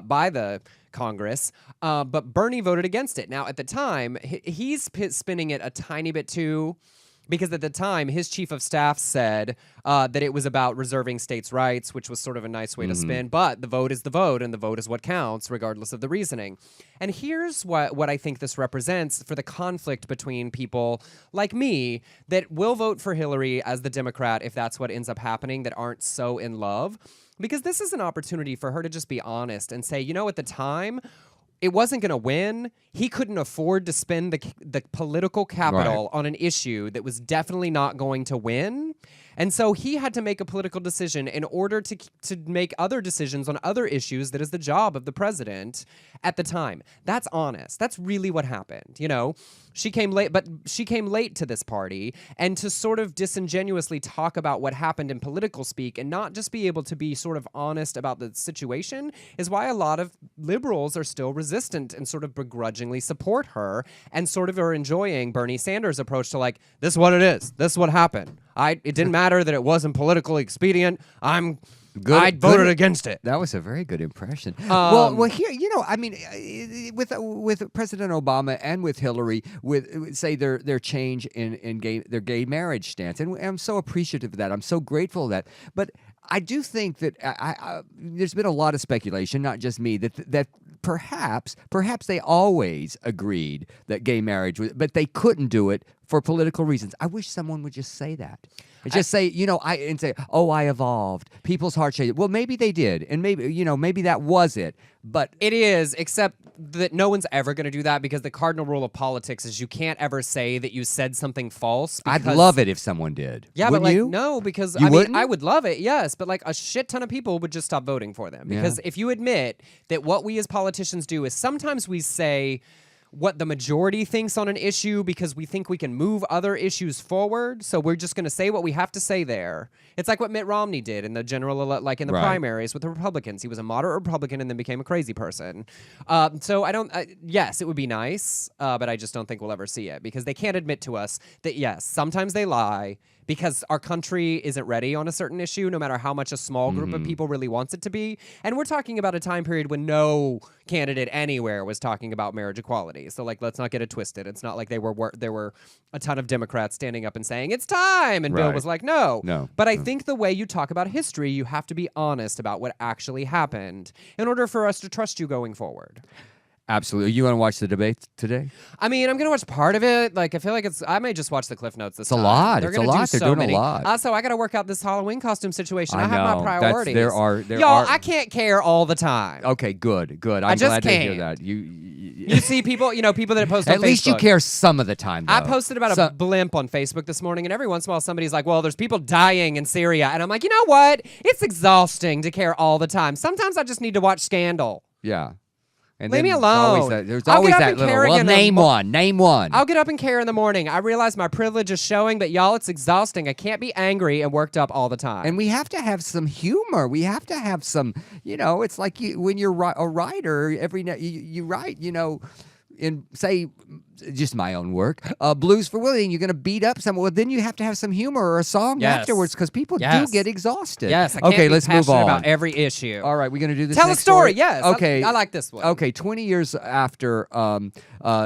by the Congress. But Bernie voted against it. Now, at the time, he's spinning it a tiny bit too, because at the time, his chief of staff said that it was about reserving states' rights, which was sort of a nice way to spin. But the vote is the vote, and the vote is what counts, regardless of the reasoning. And here's what I think this represents for the conflict between people like me that will vote for Hillary as the Democrat if that's what ends up happening, that aren't so in love. Because this is an opportunity for her to just be honest and say, you know, at the time, it wasn't going to win. He couldn't afford to spend the political capital on an issue that was definitely not going to win. And so he had to make a political decision in order to make other decisions on other issues that is the job of the president at the time. That's honest. That's really what happened, you know? She came late, but she came late to this party, and to sort of disingenuously talk about what happened in political speak and not just be able to be sort of honest about the situation is why a lot of liberals are still resistant and sort of begrudgingly support her and sort of are enjoying Bernie Sanders' approach to like, this is what it is. This is what happened. It didn't matter that it wasn't politically expedient. I voted against it. That was a very good impression. Well, here, you know, I mean, with President Obama and with Hillary, with say their change in their gay marriage stance, and I'm so appreciative of that. I'm so grateful of that. But I do think that there's been a lot of speculation, not just me, that perhaps they always agreed that gay marriage was, but they couldn't do it for political reasons. I wish someone would just say that. Just say, you know, I evolved. People's hearts changed. Well, maybe they did, and maybe that was it. But it is, except that no one's ever going to do that because the cardinal rule of politics is you can't ever say that you said something false. I'd love it if someone did. Yeah, Wouldn't but like you? no, because I would love it. Yes, but like a shit ton of people would just stop voting for them because if you admit that what we as politicians do is sometimes we say what the majority thinks on an issue because we think we can move other issues forward. So we're just going to say what we have to say there. It's like what Mitt Romney did in the primaries with the Republicans. He was a moderate Republican and then became a crazy person. So yes, it would be nice, but I just don't think we'll ever see it because they can't admit to us that, yes, sometimes they lie because our country isn't ready on a certain issue, no matter how much a small group of people really wants it to be. And we're talking about a time period when no candidate anywhere was talking about marriage equality. So, like, let's not get it twisted. It's not like there were a ton of Democrats standing up and saying, it's time. And Bill Right. was like, no. No. But I think the way you talk about history, you have to be honest about what actually happened in order for us to trust you going forward. Absolutely. You want to watch the debate today? I mean, I'm going to watch part of it. Like, I feel like I may just watch the Cliff Notes this time. It's a lot. They're It's a gonna lot. do They're so doing many. a lot. Also, I got to work out this Halloween costume situation. I have know. my priorities. There Y'all, are. I can't care all the time. Okay, good. I I'm just glad to hear can't. that. You see people, people that post on At least you Facebook. care some of the time, though. I posted about a blimp on Facebook this morning, and every once in a while somebody's like, well, there's people dying in Syria. And I'm like, you know what? It's exhausting to care all the time. Sometimes I just need to watch Scandal. Yeah. And Leave me then there's always alone. that- There's I'll always get up that and little, care well, again name one. Name one. I'll get up and care in the morning. I realize my privilege is showing, but y'all, it's exhausting. I can't be angry and worked up all the time. And we have to have some humor. We have to have some, it's like when you're a writer, every night you write, in, say, just my own work, Blues for Willie, and you're going to beat up someone. Well, then you have to have some humor or a song Yes. afterwards because people Yes. do get exhausted. yes, I can't okay, be let's move passionate on. about every issue. All right, we're going to do this Tell a next story, yes. Okay. I like this one. Okay, 20 years after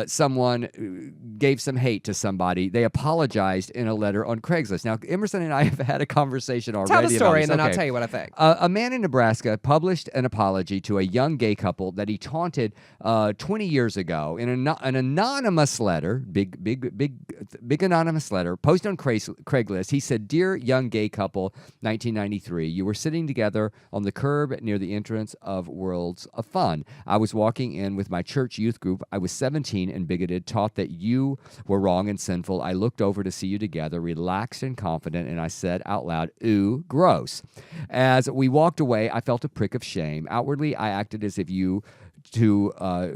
someone gave some hate to somebody, they apologized in a letter on Craigslist. Now, Emerson and I have had a conversation already Tell the story, and about then I'll this. tell you what I think. A man in Nebraska published an apology to a young gay couple that he taunted 20 years ago in an anonymous letter, big anonymous letter, posted on Craigslist. He said, "Dear young gay couple, 1993, you were sitting together on the curb near the entrance of Worlds of Fun. I was walking in with my church youth group. I was 17 and bigoted, taught that you were wrong and sinful. I looked over to see you together, relaxed and confident, and I said out loud, 'Ooh, gross.' As we walked away, I felt a prick of shame. Outwardly, I acted as if you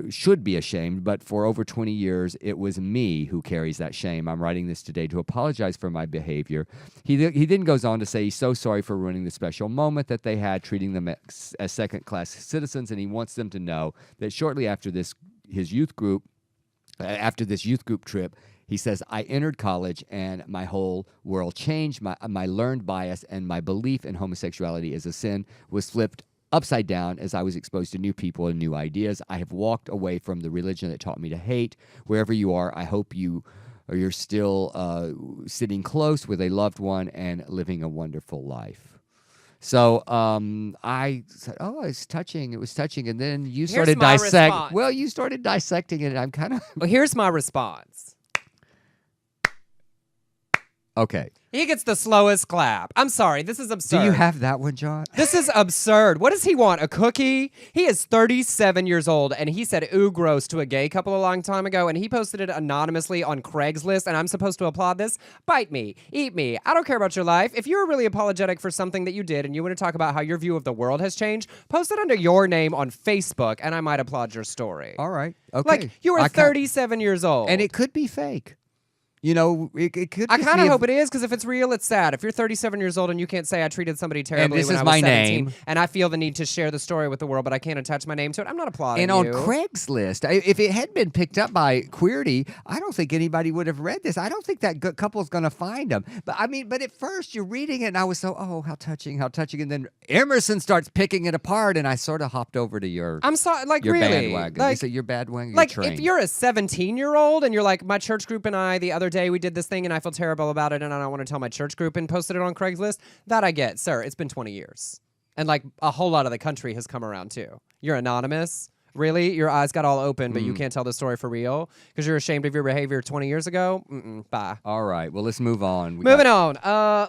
should be ashamed, but for over 20 years, it was me who carries that shame. I'm writing this today to apologize for my behavior." He then goes on to say he's so sorry for ruining the special moment that they had, treating them as second-class citizens, and he wants them to know that shortly after this youth group trip, he says, "I entered college and my whole world changed. My learned bias and my belief in homosexuality as a sin was flipped upside down as I was exposed to new people and new ideas. I have walked away from the religion that taught me to hate. Wherever you are, I hope you're still sitting close with a loved one and living a wonderful life." So I said, "Oh, it's touching. It was touching." And then you started dissecting. Well, you started dissecting it. And I'm kind of Well, here's my response. okay. He gets the slowest clap. I'm sorry. This is absurd. Do you have that one, John? This is absurd. What does he want? A cookie? He is 37 years old, and he said, "Ooh, gross," to a gay couple a long time ago, and he posted it anonymously on Craigslist, and I'm supposed to applaud this? Bite me. Eat me. I don't care about your life. If you're really apologetic for something that you did and you want to talk about how your view of the world has changed, post it under your name on Facebook, and I might applaud your story. All right. Okay. Like, you are 37 years old. And it could be fake. It could. I just kind be of a- hope it is, because if it's real, it's sad. If you're 37 years old and you can't say I treated somebody terribly this when is I was my 17, name. and I feel the need to share the story with the world, but I can't attach my name to it, I'm not applauding And on you. Craigslist, if it had been picked up by Queerty, I don't think anybody would have read this. I don't think that couple's going to find them. But at first you're reading it, and I was so, oh, how touching. And then Emerson starts picking it apart, and I sort of hopped over to your I'm sorry, like, your really. bandwagon. Like, Is it your bandwagon? like your train? if you're a 17-year-old and you're like, my church group and I, the other day we did this thing and I feel terrible about it and I don't want to tell my church group, and posted it on Craigslist, that I get. Sir, it's been 20 years. And like a whole lot of the country has come around too. You're anonymous. Really? Your eyes got all open, but you can't tell the story for real because you're ashamed of your behavior 20 years ago? Bye. All right. Well, let's move on. Moving on.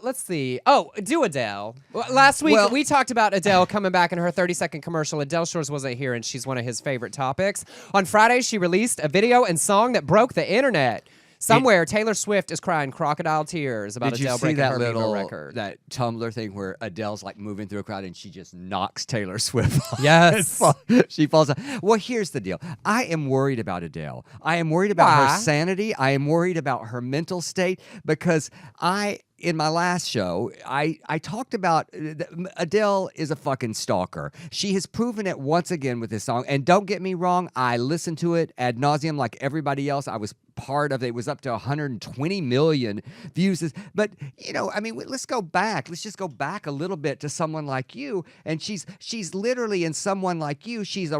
Let's see. Oh, do Adele. Last week, we talked about Adele coming back in her 30-second commercial. Adele Shores wasn't here, and she's one of his favorite topics. On Friday, she released a video and song that broke the internet. Somewhere, Taylor Swift is crying crocodile tears about Did you Adele see breaking that her little record. that Tumblr thing where Adele's like moving through a crowd and she just knocks Taylor Swift off? Yes. She falls off. Well, here's the deal. I am worried about Adele. I am worried about Why? her sanity. I am worried about her mental state because in my last show, I talked about Adele is a fucking stalker. She has proven it once again with this song. And don't get me wrong, I listened to it ad nauseum like everybody else. I was part of it. It was up to 120 million views. But, I mean, let's go back. Let's just go back a little bit to someone like you. And she's literally in someone like you. She's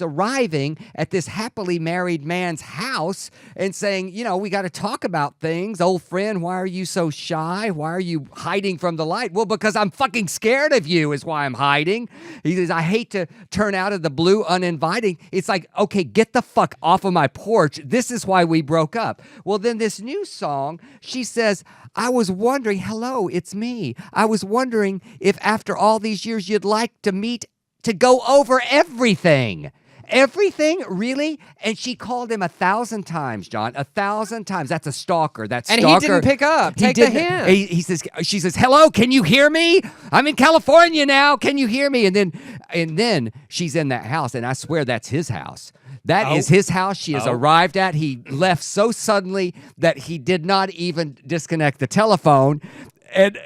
arriving at this happily married man's house and saying, we got to talk about things. Old friend, why are you so shy? Why are you hiding from the light? Well, because I'm fucking scared of you is why I'm hiding. He says, I hate to turn out of the blue uninviting. It's like, okay, get the fuck off of my porch. This is why we broke up. Well, then this new song, she says, I was wondering, hello, it's me. I was wondering if after all these years you'd like to meet to go over everything. Everything? Really? And she called him 1,000 times, John. 1,000 times. That's a stalker. That's and stalker. He didn't pick up. Take the hint. She says, hello, can you hear me? I'm in California now. Can you hear me? And then she's in that house, and I swear that's his house. That is his house. She has arrived at. He left so suddenly that he did not even disconnect the telephone. And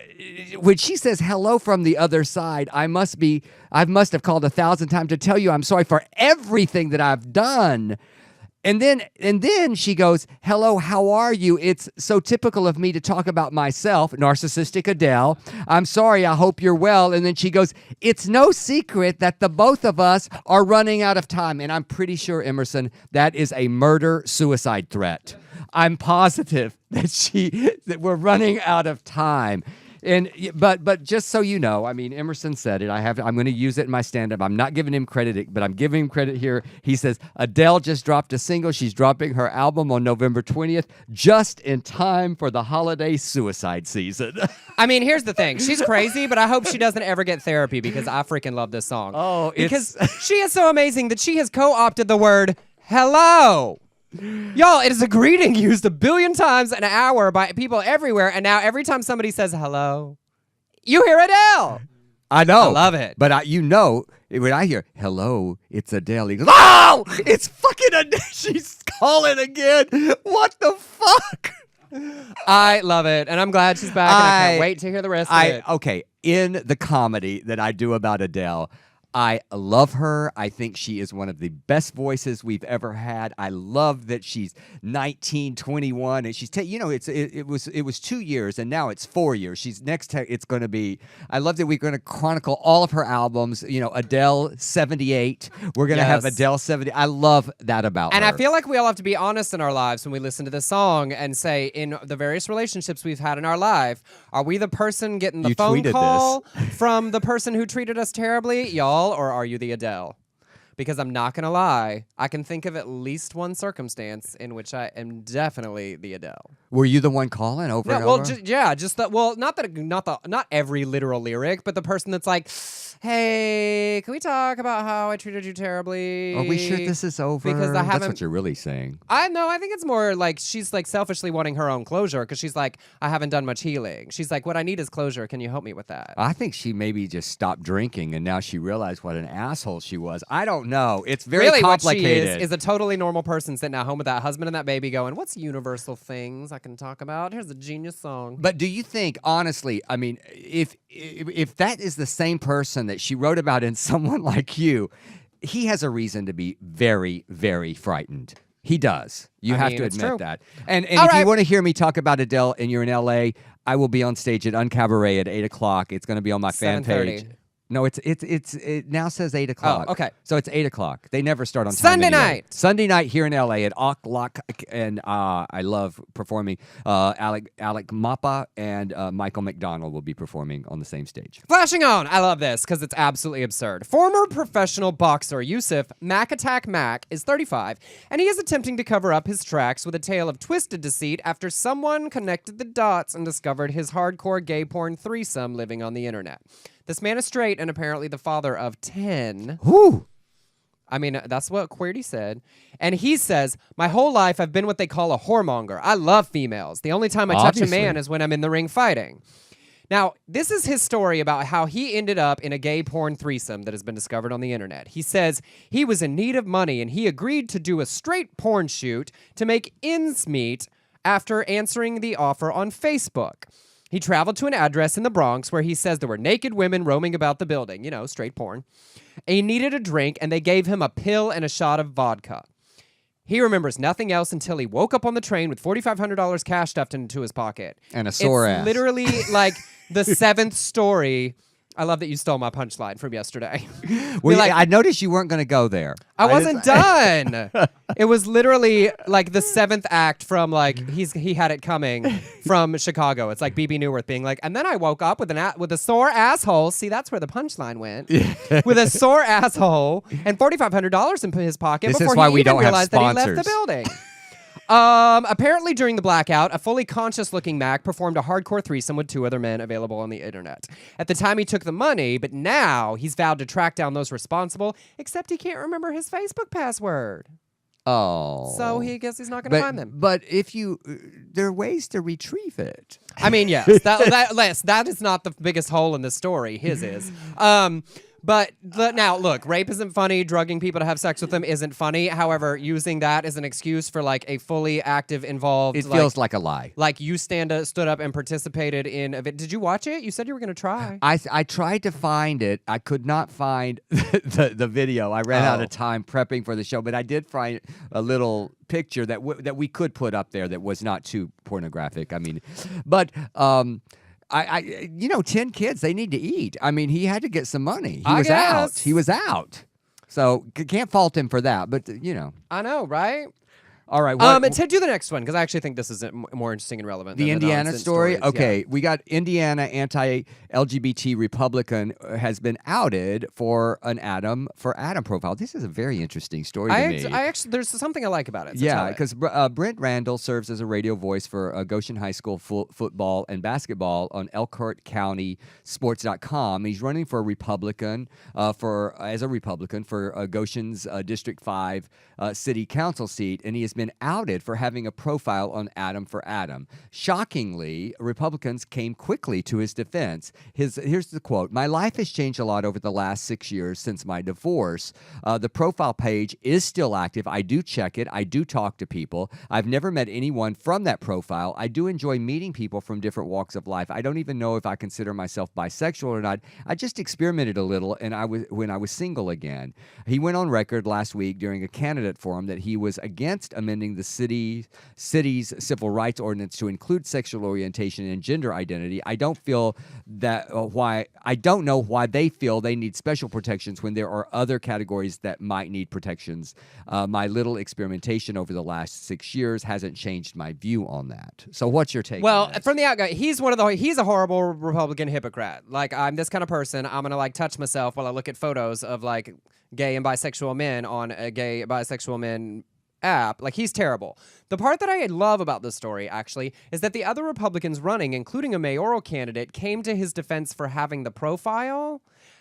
when she says hello from the other side, I must have called 1,000 times to tell you I'm sorry for everything that I've done. And then she goes, hello, how are you? It's so typical of me to talk about myself, narcissistic Adele. I'm sorry, I hope you're well. And then she goes, it's no secret that the both of us are running out of time. And I'm pretty sure, Emerson, that is a murder-suicide threat. I'm positive that we're running out of time. But just so you know, I mean, Emerson said it. I'm going to use it in my stand-up. I'm not giving him credit, but I'm giving him credit here. He says, Adele just dropped a single. She's dropping her album on November 20th, just in time for the holiday suicide season. I mean, here's the thing. She's crazy, but I hope she doesn't ever get therapy because I freaking love this song. Oh, because she is so amazing that she has co-opted the word hello. Y'all, it is a greeting used 1 billion times an hour by people everywhere, and now every time somebody says hello, you hear Adele. I know. I love it. But when I hear, hello, it's Adele, he goes, oh, it's fucking Adele. She's calling again. What the fuck? I love it, and I'm glad she's back, and I can't wait to hear the rest of it. Okay, in the comedy that I do about Adele, I love her. I think she is one of the best voices we've ever had. I love that she's 19, 21, and she's it was 2 years, and now it's 4 years. It's going to be. I love that we're going to chronicle all of her albums. Adele 78. We're going to have Adele 70. I love that about her. And I feel like we all have to be honest in our lives when we listen to this song and say, in the various relationships we've had in our life, are we the person getting the phone call from the person who treated us terribly, y'all? Or are you the Adele? Because I'm not gonna lie, I can think of at least one circumstance in which I am definitely the Adele. Were you the one calling over and well, over? Not every literal lyric, but the person that's like, hey, can we talk about how I treated you terribly? Are we sure this is over? Because That's what you're really saying. I think it's more like she's like selfishly wanting her own closure because she's like, I haven't done much healing. She's like, what I need is closure. Can you help me with that? I think she maybe just stopped drinking and now she realized what an asshole she was. I don't know. It's very complicated. What she is a totally normal person sitting at home with that husband and that baby going, what's universal things I can talk about? Here's a genius song. But do you think, honestly, I mean, if that is the same person that she wrote about in Someone Like You, he has a reason to be very, very frightened. He does. You have to admit that. And if you want to hear me talk about Adele and you're in L.A., I will be on stage at Uncabaret at 8 o'clock. It's going to be on my fan page. No, it now says 8 o'clock. Oh, okay. So it's 8 o'clock. They never start on time Sunday anyway. night. Sunday night here in L.A. at Oklok, and I love performing. Alec Mappa and Michael McDonald will be performing on the same stage. Flashing on. I love this because it's absolutely absurd. Former professional boxer Yusuf Mac Attack Mac is 35, and he is attempting to cover up his tracks with a tale of twisted deceit after someone connected the dots and discovered his hardcore gay porn threesome living on the internet. This man is straight and apparently the father of 10. Whew. I mean, that's what Queerty said. And he says, my whole life I've been what they call a whoremonger. I love females. The only time I touch a man is when I'm in the ring fighting. Now, this is his story about how he ended up in a gay porn threesome that has been discovered on the internet. He says he was in need of money and he agreed to do a straight porn shoot to make ends meet after answering the offer on Facebook. He traveled to an address in the Bronx where he says there were naked women roaming about the building, straight porn. And he needed a drink, and they gave him a pill and a shot of vodka. He remembers nothing else until he woke up on the train with $4,500 cash stuffed into his pocket. And a sore ass. Literally like the seventh story. I love that you stole my punchline from yesterday. Well, I noticed you weren't going to go there. I wasn't done. It was literally like the seventh act from like he had it coming from Chicago. It's like BB Newirth being like, and then I woke up with a sore asshole. See, that's where the punchline went. With a sore asshole and $4,500 in his pocket This before is why he we even don't have realized that he left the sponsors. building. Apparently during the blackout, a fully conscious-looking Mac performed a hardcore threesome with 2 other men available on the internet. At the time, he took the money, but now he's vowed to track down those responsible, except he can't remember his Facebook password. Oh. So he guess he's not going to find them. But if you, there are ways to retrieve it. I mean, yes, that is not the biggest hole in the story. His is. But now, look, rape isn't funny. Drugging people to have sex with them isn't funny. However, using that as an excuse for like a fully active, involved, It feels like a lie. Like you stood up and participated in a Did you watch it? You said you were going to try. I tried to find it. I could not find the video. I ran out of time prepping for the show, but I did find a little picture that we could put up there that was not too pornographic. I mean, but 10 kids, they need to eat. I mean, he had to get some money. He was out. So can't fault him for that, but I know, right? All right. To do the next one, because I actually think this is more interesting and relevant. The than Indiana nonsense story? stories. Okay. Yeah. We got Indiana anti-LGBT Republican has been outed for an Adam profile. This is a very interesting story to me. I actually, there's something I like about it. So Yeah, because Brent Randall serves as a radio voice for Goshen High School football and basketball on ElkhortCountySports.com. He's running for a Republican for Goshen's District 5 City Council seat, and he has been outed for having a profile on Adam for Adam. Shockingly, Republicans came quickly to his defense. Here's the quote: "My life has changed a lot over the last 6 years since my divorce. The profile page is still active. I do check it. I do talk to people. I've never met anyone from that profile. I do enjoy meeting people from different walks of life. I don't even know if I consider myself bisexual or not. I just experimented a little, and when I was single again." He went on record last week during a candidate forum that he was against amending the city's civil rights ordinance to include sexual orientation and gender identity. I don't know why they feel they need special protections when there are other categories that might need protections. My little experimentation over the last 6 years hasn't changed my view on that. So what's your take? Well, on this? from the outgo, he's a horrible Republican hypocrite. Like, I'm this kind of person. I'm gonna like touch myself while I look at photos of like gay and bisexual men on a gay bisexual men app. Like, he's terrible. The part that I love about this story, actually, is that the other Republicans running, including a mayoral candidate, came to his defense for having the profile.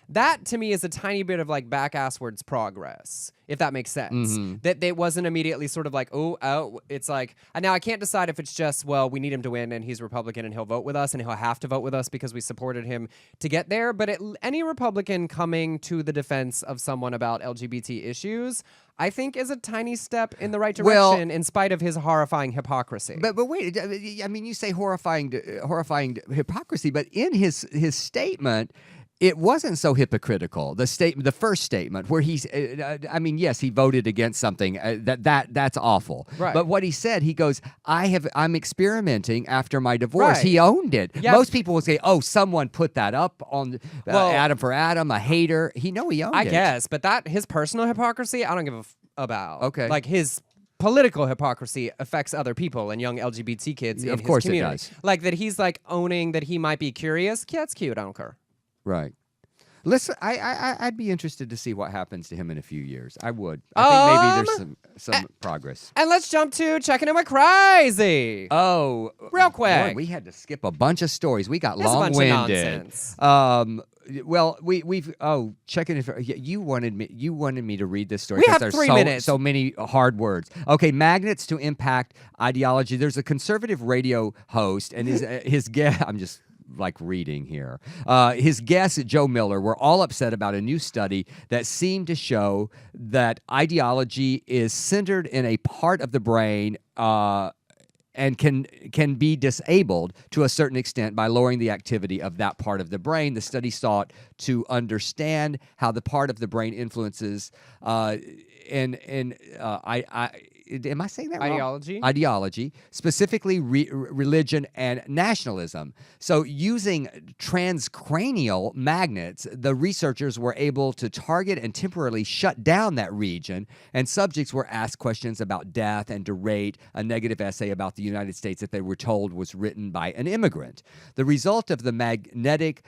That, to me, is a tiny bit of, like, back-asswards progress, if that makes sense. Mm-hmm. That it wasn't immediately sort of like, oh, it's like, and now I can't decide if it's just, well, we need him to win, and he's Republican, and he'll vote with us, and he'll have to vote with us because we supported him to get there. But any Republican coming to the defense of someone about LGBT issues, I think, is a tiny step in the right direction, in spite of his horrifying hypocrisy. But wait, I mean, you say horrifying hypocrisy, but in his statement, it wasn't so hypocritical. The first statement, where he's, yes, he voted against something that's awful. Right. But what he said, he goes, I'm experimenting after my divorce. Right. He owned it. Yeah. Most people will say, oh, someone put that up on Adam for Adam, a hater. He owned it. I guess, but his personal hypocrisy, I don't give a about. Okay. Like, his political hypocrisy affects other people and young LGBT kids in Of his course it community. does. Like, that he's like owning that he might be curious. Yeah, that's cute. I don't care. Right. Listen, I'd be interested to see what happens to him in a few years. I would. I think maybe there's some progress. And let's jump to checking in with Crazy. Oh, Real quick. Boy, we had to skip a bunch of stories. We got That's a bunch of long-winded. nonsense. Well, we've checking if you wanted me to read this story. We 'cause have there's 3 minutes. So many hard words. Okay, magnets to impact ideology. There's a conservative radio host, and his guest. I'm just like reading here. His guests, Joe Miller, were all upset about a new study that seemed to show that ideology is centered in a part of the brain and can be disabled to a certain extent by lowering the activity of that part of the brain. The study sought to understand how the part of the brain influences am I saying that wrong? Ideology, specifically religion and nationalism. So using transcranial magnets, the researchers were able to target and temporarily shut down that region, and subjects were asked questions about death and to rate a negative essay about the United States that they were told was written by an immigrant. The result of the magnetic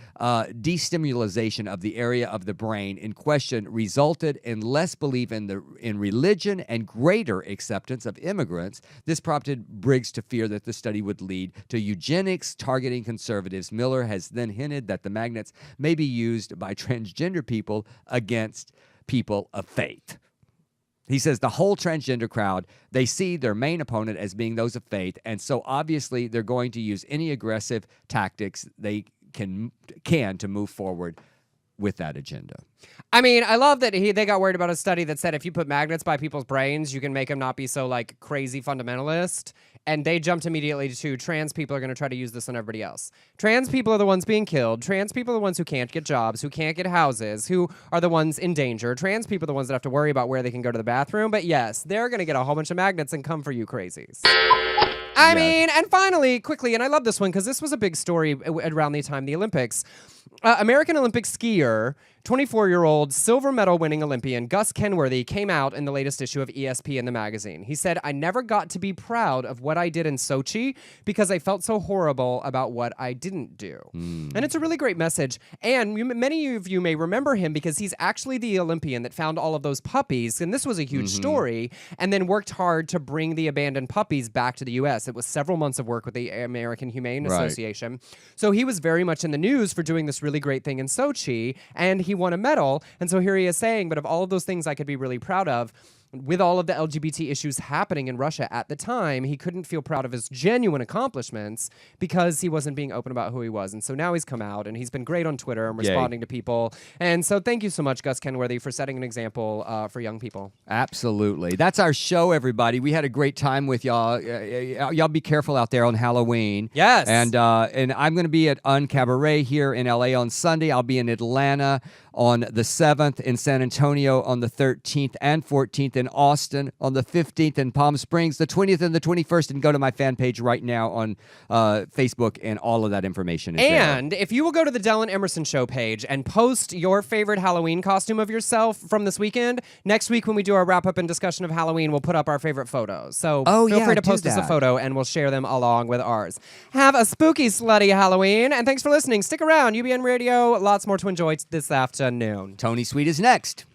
destimulation of the area of the brain in question resulted in less belief in religion and greater acceptance of immigrants. This prompted Briggs to fear that the study would lead to eugenics targeting conservatives. Miller has then hinted that the magnets may be used by transgender people against people of faith. He says the whole transgender crowd, they see their main opponent as being those of faith, and so obviously they're going to use any aggressive tactics they can to move forward with that agenda. I mean, I love that they got worried about a study that said if you put magnets by people's brains, you can make them not be so like crazy fundamentalist. And they jumped immediately to trans people are going to try to use this on everybody else. Trans people are the ones being killed. Trans people are the ones who can't get jobs, who can't get houses, who are the ones in danger. Trans people are the ones that have to worry about where they can go to the bathroom. But yes, they're going to get a whole bunch of magnets and come for you crazies. I mean, and finally, quickly, and I love this one because this was a big story around the time of the Olympics. American Olympic skier, 24-year-old silver medal winning Olympian Gus Kenworthy came out in the latest issue of ESPN the magazine. He said, "I never got to be proud of what I did in Sochi because I felt so horrible about what I didn't do." And it's a really great message. And many of you may remember him because he's actually the Olympian that found all of those puppies. And this was a huge story. And then worked hard to bring the abandoned puppies back to the U.S. It was several months of work with the American Humane Association. So he was very much in the news for doing this really great thing in Sochi. And he won a medal. And so here he is saying, but of all of those things I could be really proud of, with all of the LGBT issues happening in Russia at the time, he couldn't feel proud of his genuine accomplishments because he wasn't being open about who he was. And so now he's come out and he's been great on Twitter and responding to people. And so thank you so much, Gus Kenworthy, for setting an example for young people. Absolutely. That's our show, everybody. We had a great time with y'all. Y'all be careful out there on Halloween. Yes. And I'm going to be at Cabaret here in LA on Sunday. I'll be in Atlanta on the 7th, in San Antonio on the 13th and 14th, in Austin on the 15th, in Palm Springs the 20th and the 21st, and go to my fan page right now on Facebook, and all of that information is there. And if you will go to the Dell and Emerson Show page and post your favorite Halloween costume of yourself from this weekend, next week when we do our wrap-up and discussion of Halloween, we'll put up our favorite photos. So feel free to post us a photo, and we'll share them along with ours. Have a spooky, slutty Halloween, and thanks for listening. Stick around. UBN Radio, lots more to enjoy this afternoon. Tony Sweet is next.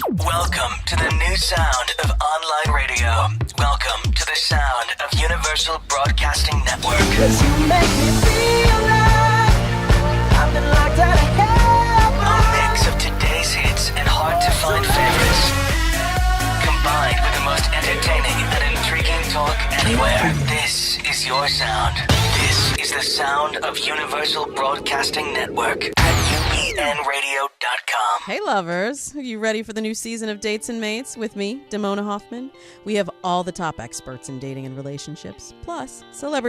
Welcome to the new sound of online radio. Welcome to the sound of Universal Broadcasting Network. 'Cause you make me feel like I've been locked out of hell. A mix of today's hits and hard-to-find favorites, combined with the most entertaining and intriguing talk anywhere. This is your sound. This is the sound of Universal Broadcasting Network at UBNradio.com. Hey lovers, are you ready for the new season of Dates and Mates with me, Damona Hoffman? We have all the top experts in dating and relationships, plus celebrity